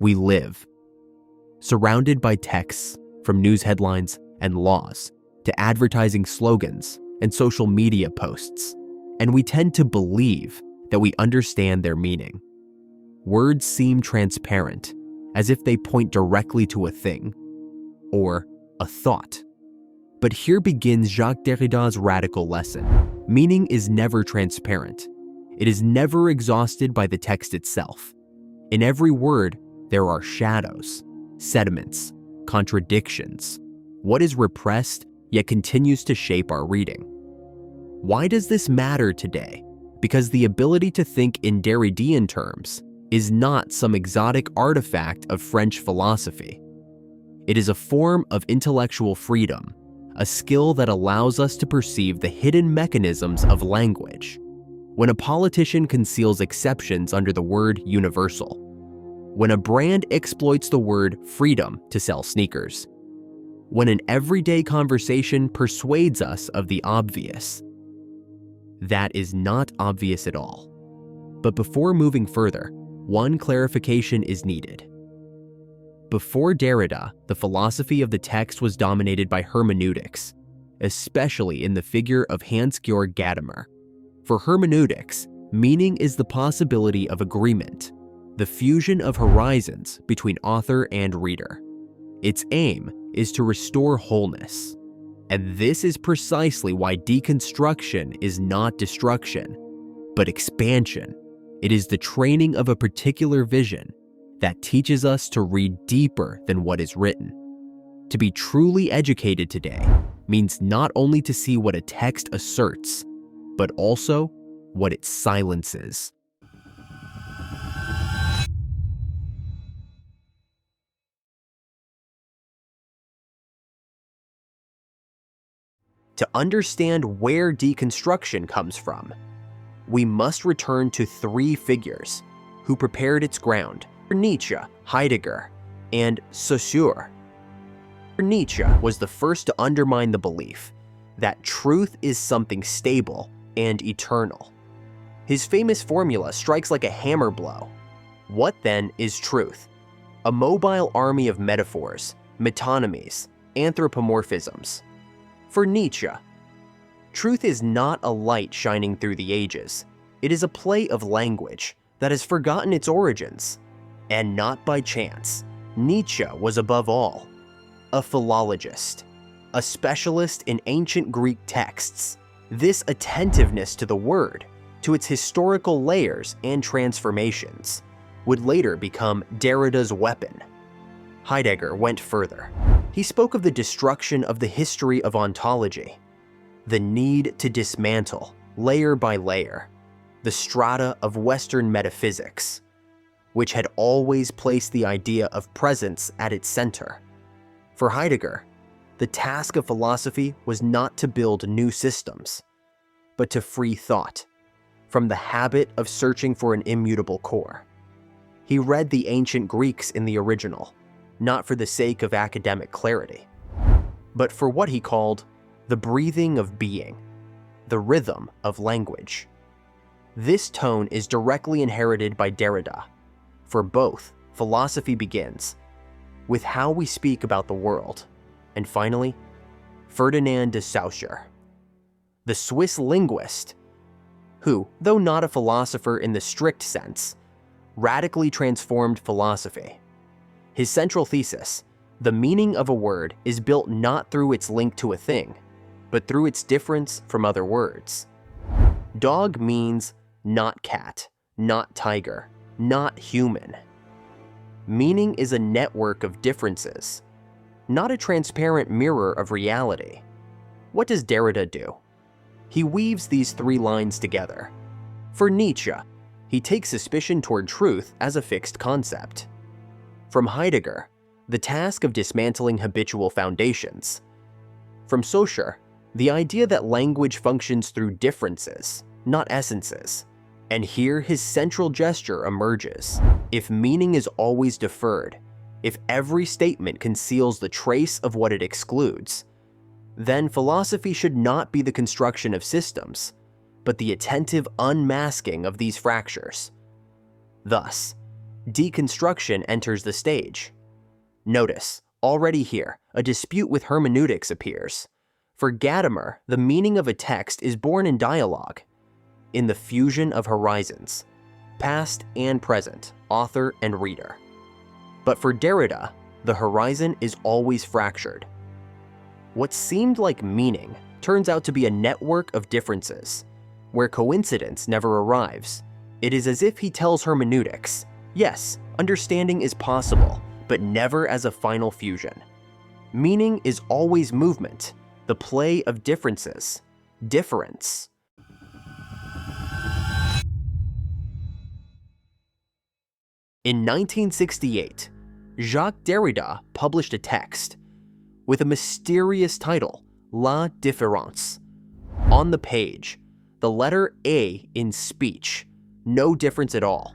we live, surrounded by texts from news headlines and laws to advertising slogans and social media posts, and we tend to believe that we understand their meaning. Words seem transparent, as if they point directly to a thing or a thought. But here begins Jacques Derrida's radical lesson. Meaning is never transparent. It is never exhausted by the text itself. In every word, there are shadows, sediments, contradictions. What is repressed yet continues to shape our reading. Why does this matter today? Because the ability to think in Derridean terms is not some exotic artifact of French philosophy. It is a form of intellectual freedom, a skill that allows us to perceive the hidden mechanisms of language. When a politician conceals exceptions under the word universal, when a brand exploits the word freedom to sell sneakers, when an everyday conversation persuades us of the obvious, that is not obvious at all. But before moving further, one clarification is needed. Before Derrida, the philosophy of the text was dominated by hermeneutics, especially in the figure of Hans-Georg Gadamer. For hermeneutics, meaning is the possibility of agreement, the fusion of horizons between author and reader. Its aim is to restore wholeness. And this is precisely why deconstruction is not destruction, but expansion. It is the training of a particular vision that teaches us to read deeper than what is written. To be truly educated today means not only to see what a text asserts, but also what it silences. To understand where deconstruction comes from, we must return to three figures who prepared its ground: Nietzsche, Heidegger, and Saussure. Nietzsche was the first to undermine the belief that truth is something stable and eternal. His famous formula strikes like a hammer blow. What then is truth? A mobile army of metaphors, metonymies, anthropomorphisms. For Nietzsche, truth is not a light shining through the ages. It is a play of language that has forgotten its origins. And not by chance, Nietzsche was above all a philologist, a specialist in ancient Greek texts. This attentiveness to the word, to its historical layers and transformations, would later become Derrida's weapon. Heidegger went further. He spoke of the destruction of the history of ontology, the need to dismantle, layer by layer, the strata of Western metaphysics, which had always placed the idea of presence at its center. For Heidegger, the task of philosophy was not to build new systems, but to free thought from the habit of searching for an immutable core. He read the ancient Greeks in the original, not for the sake of academic clarity, but for what he called the breathing of being, the rhythm of language. This tone is directly inherited by Derrida. For both, philosophy begins with how we speak about the world, and finally, Ferdinand de Saussure, the Swiss linguist, who, though not a philosopher in the strict sense, radically transformed philosophy. His central thesis, the meaning of a word, is built not through its link to a thing, but through its difference from other words. Dog means not cat, not tiger, not human. Meaning is a network of differences, not a transparent mirror of reality. What does Derrida do? He weaves these three lines together. For Nietzsche, he takes suspicion toward truth as a fixed concept. From Heidegger, the task of dismantling habitual foundations. From Saussure, the idea that language functions through differences, not essences. And here his central gesture emerges. If meaning is always deferred, if every statement conceals the trace of what it excludes, then philosophy should not be the construction of systems, but the attentive unmasking of these fractures. Thus, Deconstruction enters the stage. Notice, already here, a dispute with hermeneutics appears. For Gadamer, the meaning of a text is born in dialogue, in the fusion of horizons, past and present, author and reader. But for Derrida, the horizon is always fractured. What seemed like meaning turns out to be a network of differences, where coincidence never arrives. It is as if he tells hermeneutics, yes, understanding is possible, but never as a final fusion. Meaning is always movement, the play of differences, difference. In 1968, Jacques Derrida published a text with a mysterious title, La différance. On the page, the letter A in speech, no difference at all,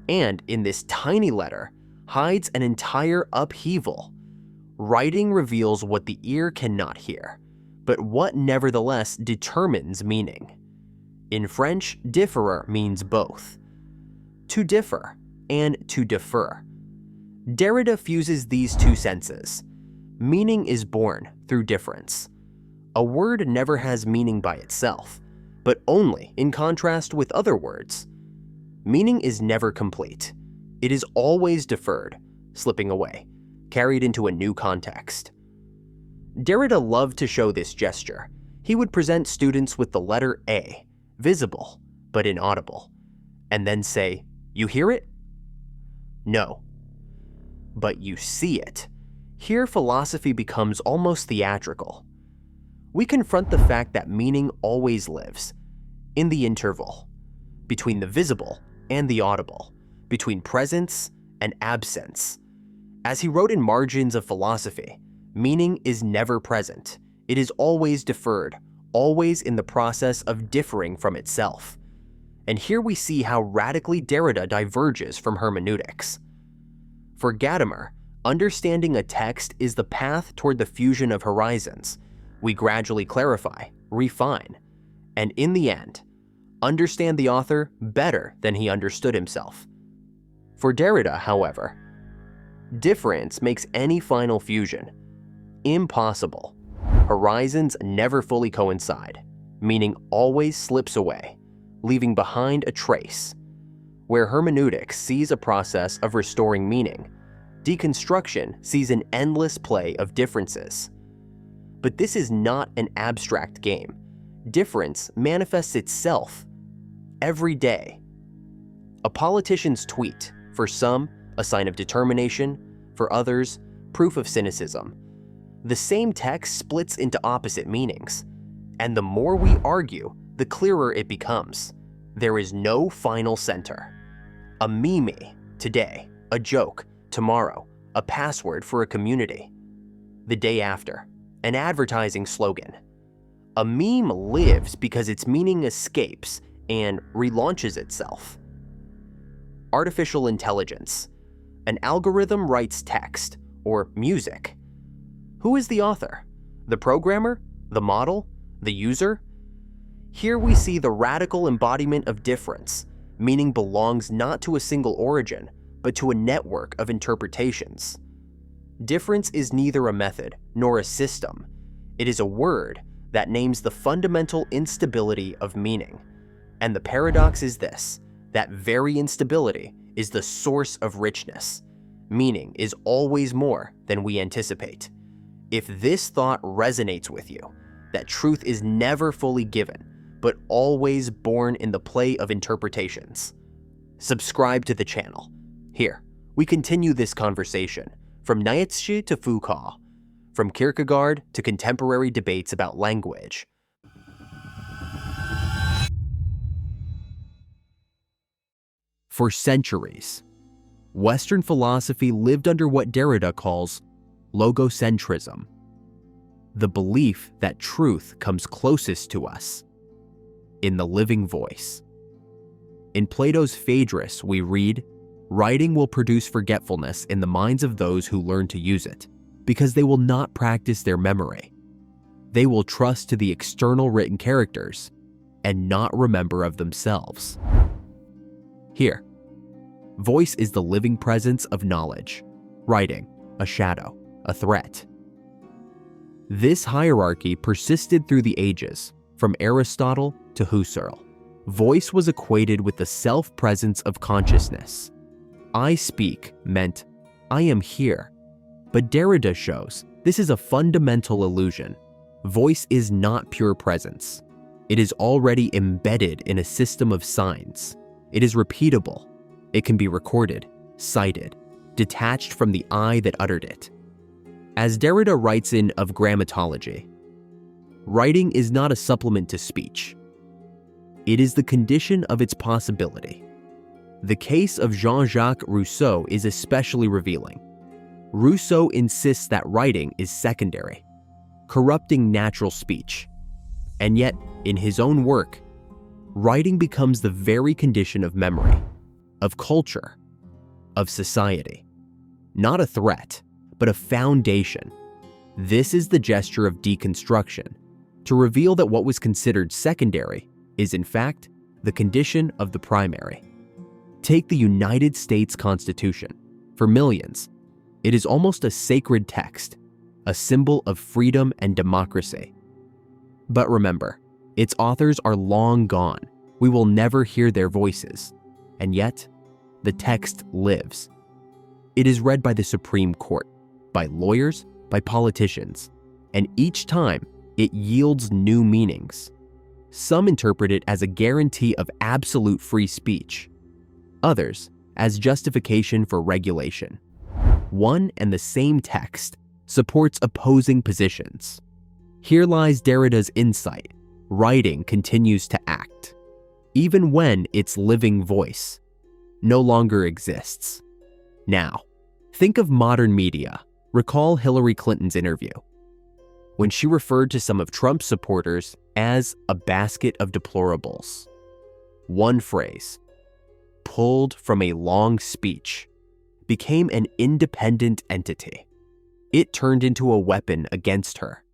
and in this tiny letter hides an entire upheaval. Writing reveals what the ear cannot hear, but what nevertheless determines meaning. In French, différer means both. To differ and to defer. Derrida fuses these two senses. Meaning is born through difference. A word never has meaning by itself, but only in contrast with other words. Meaning is never complete. It is always deferred, slipping away, carried into a new context. Derrida loved to show this gesture. He would present students with the letter A, visible but inaudible, and then say, "You hear it?" "No." "But you see it." Here philosophy becomes almost theatrical. We confront the fact that meaning always lives in the interval, between the visible and the audible, between presence and absence. As he wrote in Margins of Philosophy, meaning is never present. It is always deferred, always in the process of differing from itself. And here we see how radically Derrida diverges from hermeneutics. For Gadamer, understanding a text is the path toward the fusion of horizons. We gradually clarify, refine, and in the end, understand the author better than he understood himself. For Derrida, however, difference makes any final fusion impossible. Horizons never fully coincide, meaning always slips away, leaving behind a trace. Where hermeneutics sees a process of restoring meaning, deconstruction sees an endless play of differences. But this is not an abstract game. Difference manifests itself every day. A politician's tweet, for some, a sign of determination, for others, proof of cynicism. The same text splits into opposite meanings, and the more we argue, the clearer it becomes. There is no final center. A meme today, a joke tomorrow, a password for a community. The day after, an advertising slogan. A meme lives because its meaning escapes and relaunches itself. Artificial intelligence. An algorithm writes text or music. Who is the author? The programmer? The model? The user? Here we see the radical embodiment of difference. Meaning belongs not to a single origin, but to a network of interpretations. Difference is neither a method nor a system. It is a word that names the fundamental instability of meaning. And the paradox is this, that very instability is the source of richness. Meaning is always more than we anticipate. If this thought resonates with you, that truth is never fully given, but always born in the play of interpretations, subscribe to the channel. Here, we continue this conversation, from Nietzsche to Foucault, from Kierkegaard to contemporary debates about language. For centuries, Western philosophy lived under what Derrida calls logocentrism, the belief that truth comes closest to us in the living voice. In Plato's Phaedrus, we read, "Writing will produce forgetfulness in the minds of those who learn to use it, because they will not practice their memory. They will trust to the external written characters and not remember of themselves." Here, Voice is the living presence of knowledge. Writing, a shadow, a threat. This hierarchy persisted through the ages, from Aristotle to Husserl. Voice was equated with the self-presence of consciousness. I speak meant, I am here. But Derrida shows this is a fundamental illusion. Voice is not pure presence. It is already embedded in a system of signs. It is repeatable. It can be recorded, cited, detached from the I that uttered it. As Derrida writes in Of Grammatology, writing is not a supplement to speech. It is the condition of its possibility. The case of Jean-Jacques Rousseau is especially revealing. Rousseau insists that writing is secondary, corrupting natural speech. And yet, in his own work, writing becomes the very condition of memory, of culture, of society. Not a threat, but a foundation. This is the gesture of deconstruction, to reveal that what was considered secondary is in fact the condition of the primary. Take the United States Constitution. For millions, it is almost a sacred text, a symbol of freedom and democracy. But remember, its authors are long gone. We will never hear their voices. And yet, the text lives. It is read by the Supreme Court, by lawyers, by politicians, and each time it yields new meanings. Some interpret it as a guarantee of absolute free speech, others as justification for regulation. One and the same text supports opposing positions. Here lies Derrida's insight. Writing continues to act, even when its living voice no longer exists. Now, think of modern media. Recall Hillary Clinton's interview, when she referred to some of Trump's supporters as a basket of deplorables. One phrase, pulled from a long speech, became an independent entity. It turned into a weapon against her.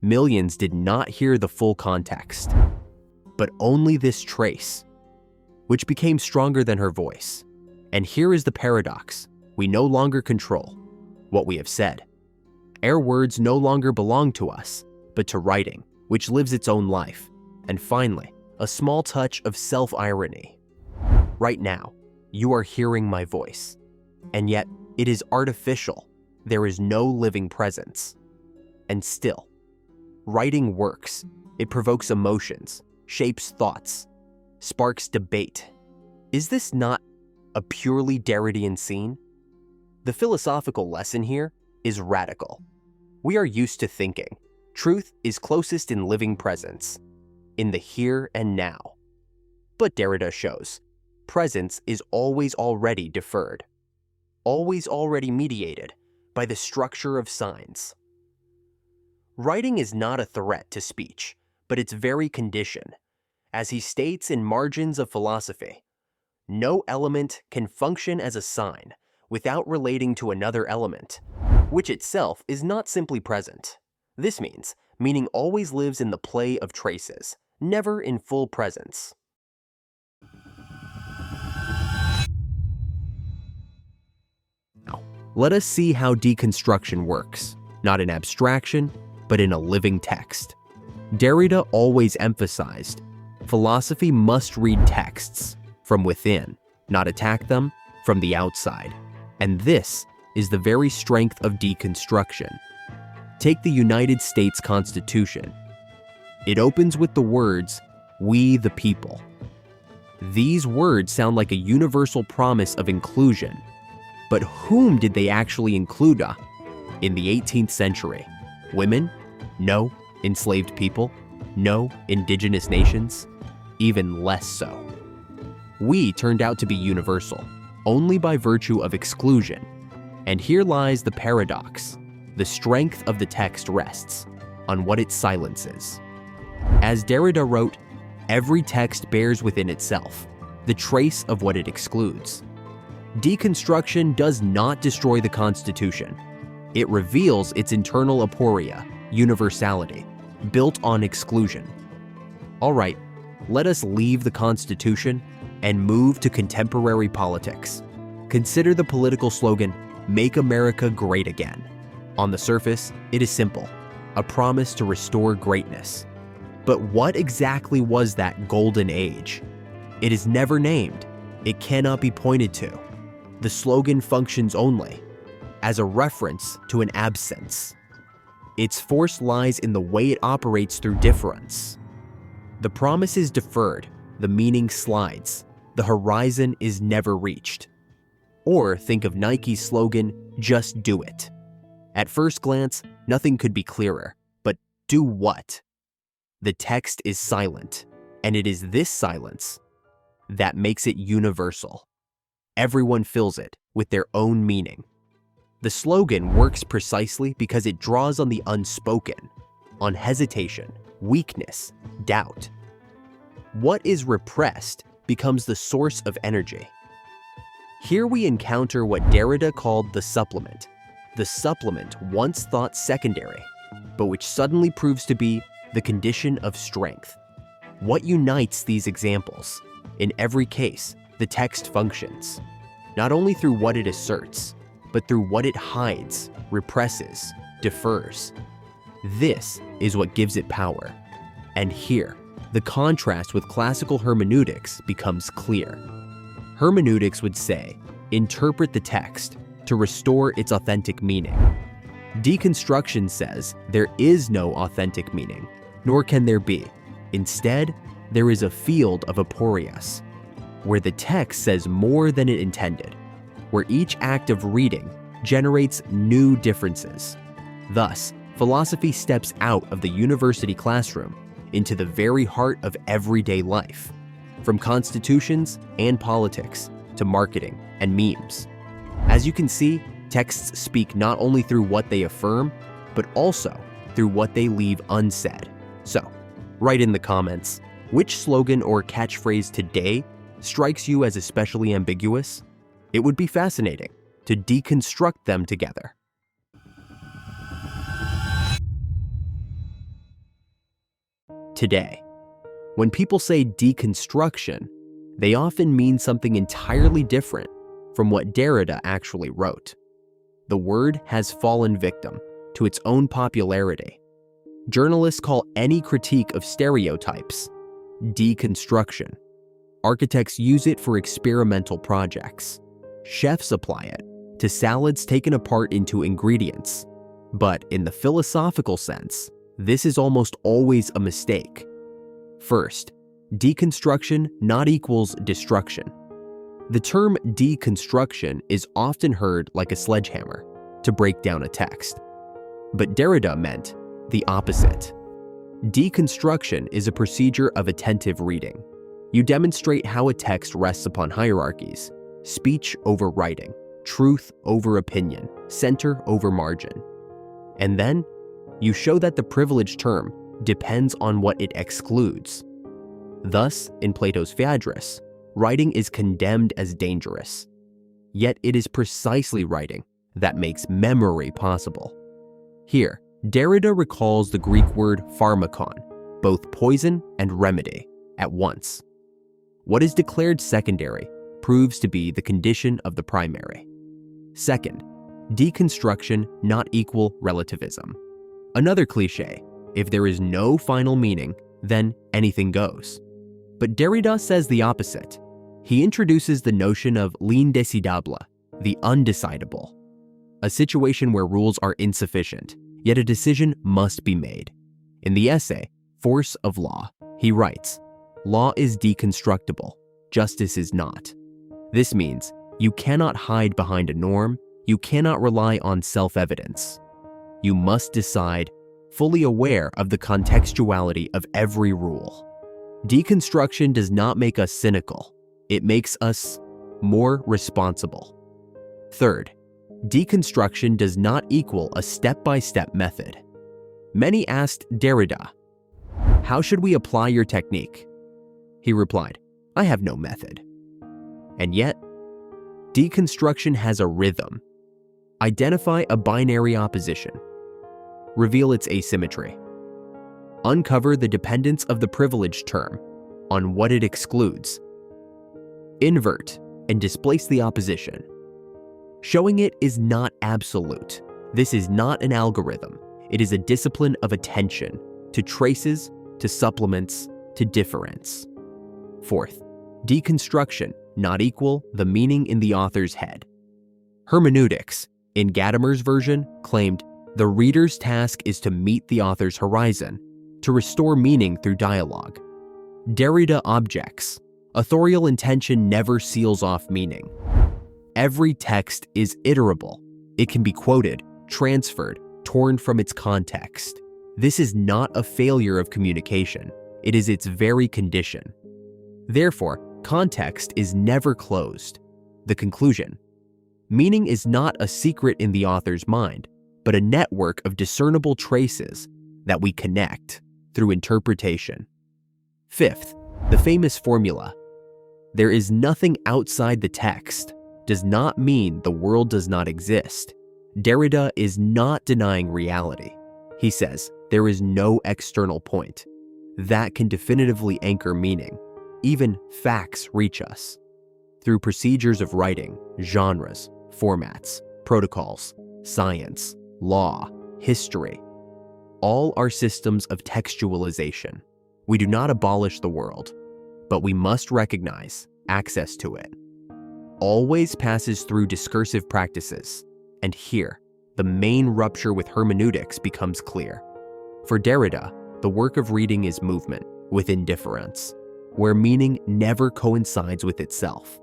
Millions did not hear the full context, but only this trace, which became stronger than her voice. And here is the paradox. We no longer control what we have said. Our words no longer belong to us, but to writing, which lives its own life. And finally, a small touch of self-irony. Right now, you are hearing my voice, and yet it is artificial. There is no living presence. And still, writing works. It provokes emotions, shapes thoughts, sparks debate. Is this not a purely Derridian scene? The philosophical lesson here is radical. We are used to thinking. Truth is closest in living presence, in the here and now. But Derrida shows, presence is always already deferred, always already mediated by the structure of signs. Writing is not a threat to speech, but its very condition. As he states in Margins of Philosophy, no element can function as a sign without relating to another element, which itself is not simply present. This means meaning always lives in the play of traces, never in full presence. Now, let us see how deconstruction works, not in abstraction, but in a living text. Derrida always emphasized, philosophy must read texts from within, not attack them from the outside. And this is the very strength of deconstruction. Take the United States Constitution. It opens with the words, "We the people." These words sound like a universal promise of inclusion. But whom did they actually include in the 18th century? Women? No. Enslaved people? No. Indigenous nations? Even less so. We turned out to be universal, only by virtue of exclusion. And here lies the paradox. The strength of the text rests on what it silences. As Derrida wrote, every text bears within itself the trace of what it excludes. Deconstruction does not destroy the Constitution. It reveals its internal aporia, universality, built on exclusion. All right, let us leave the Constitution and move to contemporary politics. Consider the political slogan, "Make America Great Again." On the surface, it is simple, a promise to restore greatness. But what exactly was that golden age? It is never named. It cannot be pointed to. The slogan functions only as a reference to an absence. Its force lies in the way it operates through difference. The promise is deferred, the meaning slides, the horizon is never reached. Or think of Nike's slogan, "Just do it." At first glance, nothing could be clearer, but do what? The text is silent, and it is this silence that makes it universal. Everyone fills it with their own meaning. The slogan works precisely because it draws on the unspoken, on hesitation, weakness, doubt. What is repressed becomes the source of energy. Here we encounter what Derrida called the supplement once thought secondary, but which suddenly proves to be the condition of strength. What unites these examples? In every case, the text functions, not only through what it asserts, but through what it hides, represses, defers. This is what gives it power. And here, the contrast with classical hermeneutics becomes clear. Hermeneutics would say, interpret the text to restore its authentic meaning. Deconstruction says there is no authentic meaning, nor can there be. Instead, there is a field of aporias, where the text says more than it intended, where each act of reading generates new differences. Thus, philosophy steps out of the university classroom into the very heart of everyday life, from constitutions and politics to marketing and memes. As you can see, texts speak not only through what they affirm, but also through what they leave unsaid. So, write in the comments, which slogan or catchphrase today strikes you as especially ambiguous? It would be fascinating to deconstruct them together. Today, when people say deconstruction, they often mean something entirely different from what Derrida actually wrote. The word has fallen victim to its own popularity. Journalists call any critique of stereotypes deconstruction. Architects use it for experimental projects. Chefs apply it to salads taken apart into ingredients. But in the philosophical sense, this is almost always a mistake. First, deconstruction not equals destruction. The term deconstruction is often heard like a sledgehammer to break down a text. But Derrida meant the opposite. Deconstruction is a procedure of attentive reading. You demonstrate how a text rests upon hierarchies, speech over writing, truth over opinion, center over margin. And then, you show that the privileged term depends on what it excludes. Thus, in Plato's Phaedrus, writing is condemned as dangerous. Yet it is precisely writing that makes memory possible. Here, Derrida recalls the Greek word pharmakon, both poison and remedy, at once. What is declared secondary proves to be the condition of the primary. Second, deconstruction not equal relativism. Another cliché, if there is no final meaning, then anything goes. But Derrida says the opposite. He introduces the notion of l'indécidable, the undecidable, a situation where rules are insufficient, yet a decision must be made. In the essay, Force of Law, he writes, "Law is deconstructible, justice is not." This means you cannot hide behind a norm, you cannot rely on self-evidence. You must decide, fully aware of the contextuality of every rule. Deconstruction does not make us cynical, it makes us more responsible. Third, deconstruction does not equal a step-by-step method. Many asked Derrida, "How should we apply your technique?" He replied, "I have no method." And yet, deconstruction has a rhythm. Identify a binary opposition. Reveal its asymmetry. Uncover the dependence of the privileged term on what it excludes. Invert and displace the opposition Showing it is not absolute. This is not an algorithm. It is a discipline of attention to traces, to supplements, to difference. Fourth, deconstruction, not equal the meaning in the author's head. Hermeneutics, in Gadamer's version, claimed the reader's task is to meet the author's horizon, to restore meaning through dialogue. Derrida objects, authorial intention never seals off meaning. Every text is iterable. It can be quoted, transferred, torn from its context. This is not a failure of communication. It is its very condition. Therefore, context is never closed. The conclusion: meaning is not a secret in the author's mind, but a network of discernible traces that we connect through interpretation. Fifth, the famous formula: there is nothing outside the text does not mean the world does not exist. Derrida is not denying reality. He says there is no external point that can definitively anchor meaning. Even facts reach us through procedures of writing, genres, formats, protocols, science, law, history. All are systems of textualization. We do not abolish the world, but we must recognize access to it. Always passes through discursive practices, and here, the main rupture with hermeneutics becomes clear. For Derrida, the work of reading is movement within difference, where meaning never coincides with itself.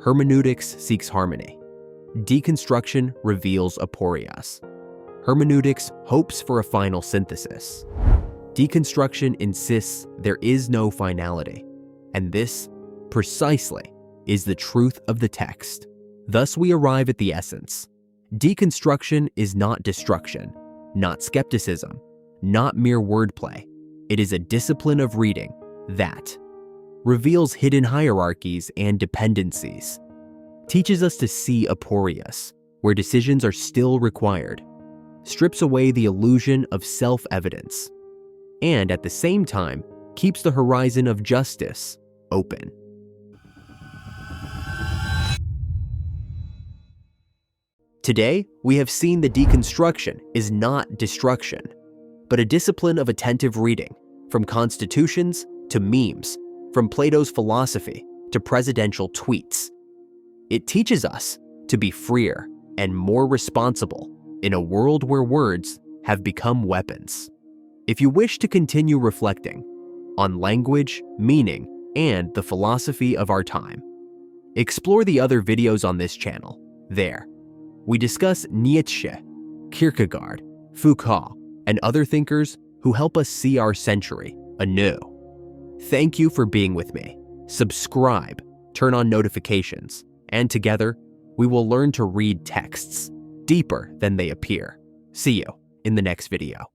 Hermeneutics seeks harmony. Deconstruction reveals aporias. Hermeneutics hopes for a final synthesis. Deconstruction insists there is no finality, and this, precisely, is the truth of the text. Thus we arrive at the essence. Deconstruction is not destruction, not skepticism, not mere wordplay. It is a discipline of reading that reveals hidden hierarchies and dependencies, teaches us to see aporias, where decisions are still required, strips away the illusion of self-evidence, and at the same time keeps the horizon of justice open. Today, we have seen that deconstruction is not destruction, but a discipline of attentive reading, from constitutions to memes, from Plato's philosophy to presidential tweets. It teaches us to be freer and more responsible in a world where words have become weapons. If you wish to continue reflecting on language, meaning, and the philosophy of our time, explore the other videos on this channel. There, we discuss Nietzsche, Kierkegaard, Foucault, and other thinkers who help us see our century anew. Thank you for being with me. Subscribe, turn on notifications, and together, we will learn to read texts deeper than they appear. See you in the next video.